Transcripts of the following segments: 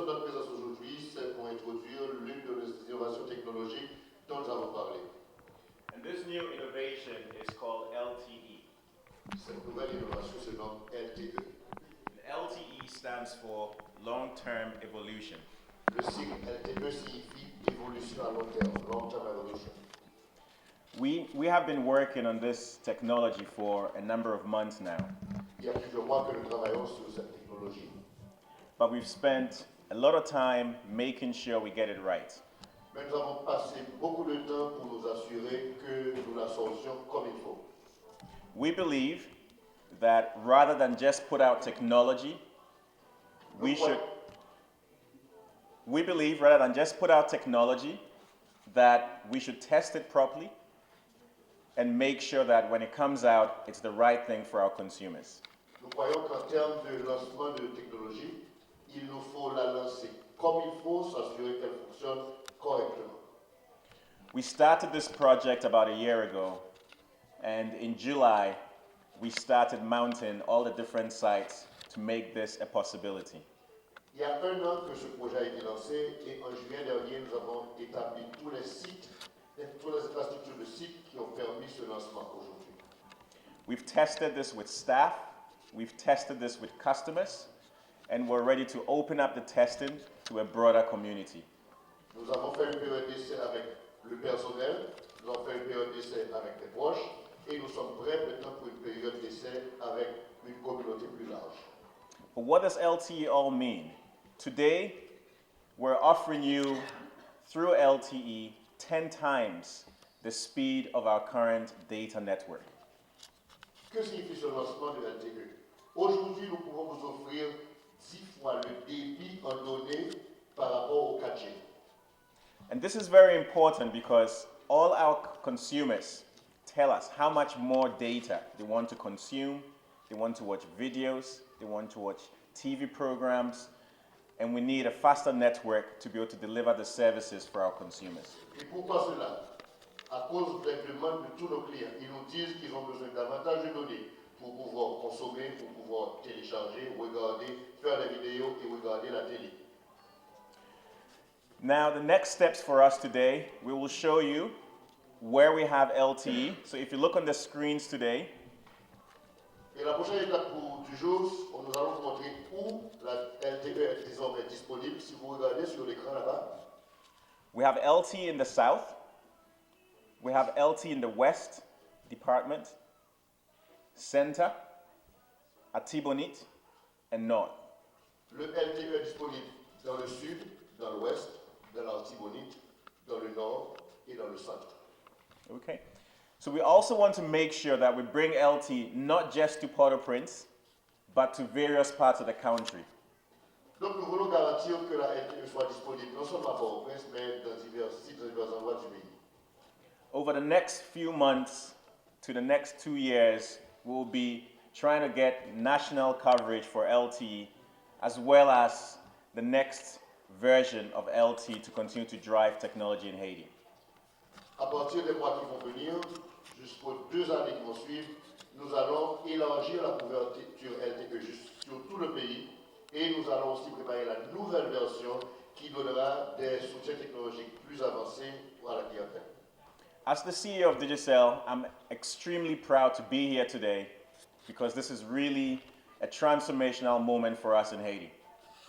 notre présence aujourd'hui, c'est pour introduire l'une de nos innovations technologiques dont nous avons parlé. And this new innovation is called LTE. Cette nouvelle innovation se nomme LTE. LTE stands for long-term evolution. Le sigle LTE signifie évolution à long terme, long-term evolution. We have been working on this technology for a number of months now, Il y a plusieurs mois que nous travaillons sur cette technologie, but we've spent a lot of time making sure we get it right. mais nous avons passé beaucoup de temps pour nous assurer que nous la sortions comme il faut. We believe that rather than just put out technology, we believe rather than just put out technology, that we should test it properly and make sure that when it comes out, it's the right thing for our consumers. Nous croyons qu'en termes de lancement de technologie, il nous faut la lancer comme il faut, s'assurer qu'elle fonctionne correctement. We started this project about a year ago, and in July, we started mounting all the different sites to make this a possibility. Il y a un an que ce projet a été lancé et en juillet dernier, nous avons établi tous les sites, toutes les infrastructures de sites qui ont permis ce lancement aujourd'hui. We've tested this with staff, we've tested this with customers, and we're ready to open up the testing to a broader community. Nous avons fait une période d'essai avec le personnel, nous avons fait une période d'essai avec les proches et nous sommes prêts maintenant pour une période d'essai avec une communauté plus large. But what does LTE all mean? Today, we're offering you, through LTE, 10 times the speed of our current data network. Que signifie ce lancement de LTE? Aujourd'hui, nous pouvons vous offrir 10 fois le débit en données par rapport au 4G. And this is very important because all our consumers tell us how much more data they want to consume, they want to watch videos, they want to watch TV programs, and we need a faster network to be able to deliver the services for our consumers. Et pourquoi cela? À cause des demandes de tous nos clients. Ils nous disent qu'ils ont besoin davantage de données pour pouvoir consommer, pour pouvoir télécharger, regarder, faire des vidéos et regarder la télé. Now, the next steps for us today, we will show you where we have LTE. So if you look on the screens today, Et la prochaine étape du jour, nous allons vous montrer où la LTE est désormais disponible. Si vous regardez sur l'écran là-bas, we have LTE in the south, we have LTE in the west department, center, Atibonite, and north. le LTE est disponible dans le sud, dans l'ouest, dans l'Artibonite, dans le nord et dans le centre. Okay. So we also want to make sure that we bring LTE not just to Port-au-Prince, but to various parts of the country. Donc nous voulons garantir que la LTE soit disponible non seulement à Port-au-Prince, mais dans divers sites, dans divers endroits du pays. Over the next few months to the next 2 years, we'll be trying to get national coverage for LTE, as well as the next version of LTE to continue to drive technology in Haiti. À partir des mois qui vont venir, jusqu'aux 2 années qui vont suivre, nous allons élargir la couverture LTE sur tout le pays et nous allons aussi préparer la nouvelle version qui donnera des soutiens technologiques plus avancés à la clientèle. As the CEO of Digicel, I'm extremely proud to be here today because this is really a transformational moment for us in Haiti.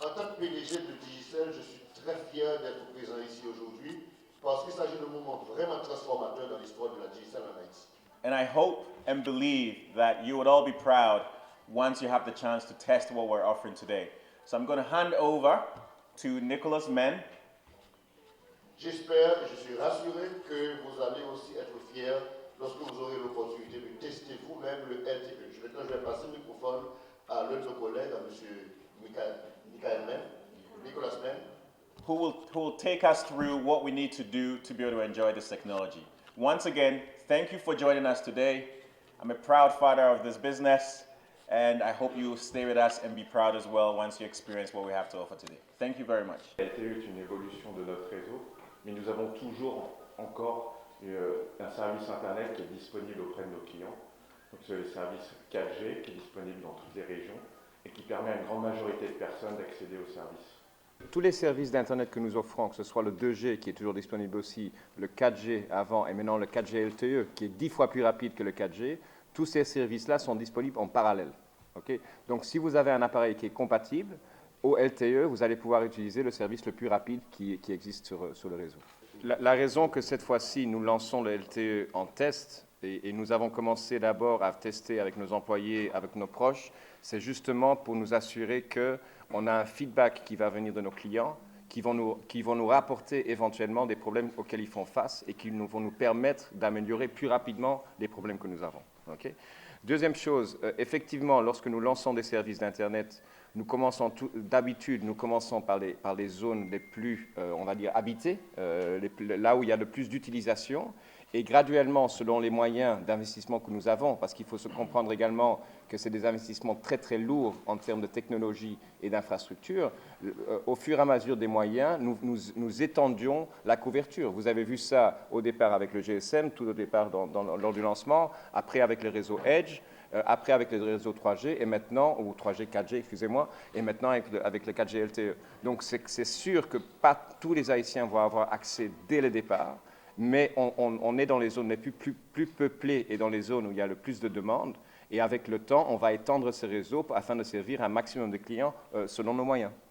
En tant que PDG de Digicel, je suis très fier d'être présent ici aujourd'hui parce qu'il s'agit d'un moment vraiment transformateur dans l'histoire de la Digicel en Haïti. And I hope and believe that you would all be proud once you have the chance to test what we're offering today. So I'm going to hand over to Nicholas Men. J'espère et je suis rassuré que vous allez aussi être fiers lorsque vous aurez l'opportunité de tester vous-même le LTE. Maintenant, je vais passer le microphone à l'un de nos collègues, à M. Nicolas Men, Who will take us through what we need to do to be able to enjoy this technology. Once again, thank you for joining us today. I'm a proud father of this business, and I hope you stay with us and be proud as well once you experience what we have to offer today. Thank you very much. LTE est une évolution de notre réseau, mais nous avons toujours encore un service Internet qui est disponible auprès de nos clients. Donc c'est le service 4G qui est disponible dans toutes les régions et qui permet à une grande majorité de personnes d'accéder au service. Tous les services d'Internet que nous offrons, que ce soit le 2G qui est toujours disponible aussi, le 4G avant et maintenant le 4G LTE qui est 10 fois plus rapide que le 4G, tous ces services-là sont disponibles en parallèle. Okay? Donc si vous avez un appareil qui est compatible, au LTE, vous allez pouvoir utiliser le service le plus rapide qui existe sur le réseau. La raison que cette fois-ci nous lançons le LTE en test, et nous avons commencé d'abord à tester avec nos employés, avec nos proches, c'est justement pour nous assurer qu'on a un feedback qui va venir de nos clients, qui vont nous rapporter éventuellement des problèmes auxquels ils font face et qui vont nous permettre d'améliorer plus rapidement les problèmes que nous avons. Okay? Deuxième chose, effectivement, lorsque nous lançons des services d'Internet, d'habitude, nous commençons par les zones les plus, on va dire, habitées, là où il y a le plus d'utilisation. Et graduellement, selon les moyens d'investissement que nous avons, parce qu'il faut se comprendre également que c'est des investissements très très lourds en termes de technologie et d'infrastructure, au fur et à mesure des moyens, nous étendions la couverture. Vous avez vu ça au départ avec le GSM, tout au départ lors du lancement, après avec le réseau Edge, après avec le réseau 3G, et maintenant, ou 3G, 4G, excusez-moi, et maintenant avec le 4G LTE. Donc c'est sûr que pas tous les Haïtiens vont avoir accès dès le départ, mais on est dans les zones les plus peuplées et dans les zones où il y a le plus de demandes. Et avec le temps, on va étendre ce réseau afin de servir un maximum de clients selon nos moyens.